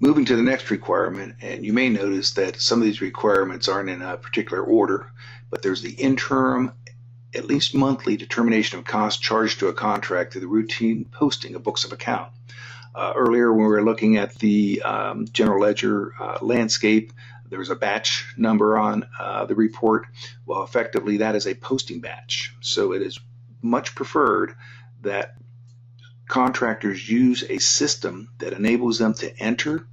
Moving to the next requirement, and you may notice that some of these requirements aren't in a particular order, but there's the interim, at least monthly, determination of costs charged to a contract through the routine posting of books of account. Earlier, when we were looking at the general ledger landscape, there was a batch number on the report. Well, effectively, that is a posting batch. So it is much preferred that contractors use a system that enables them to enter,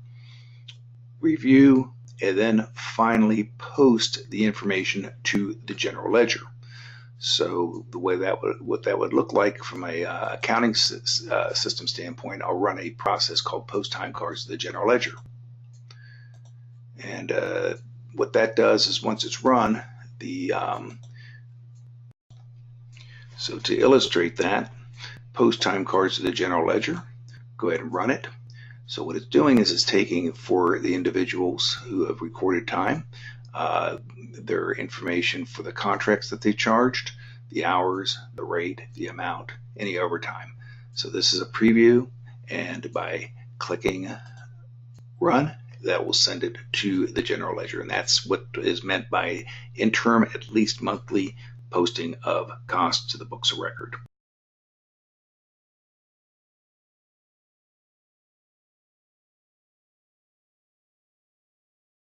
review, and then finally post the information to the general ledger. So the way what that would look like from a accounting system standpoint, I'll run a process called post time cards to the general ledger. And what that does is once it's run, so to illustrate that, post time cards to the general ledger, go ahead and run it. So what it's doing is it's taking for the individuals who have recorded time, their information for the contracts that they charged, the hours, the rate, the amount, any overtime. So this is a preview, and by clicking run, that will send it to the general ledger, and that's what is meant by interim, at least monthly posting of costs to the books of record.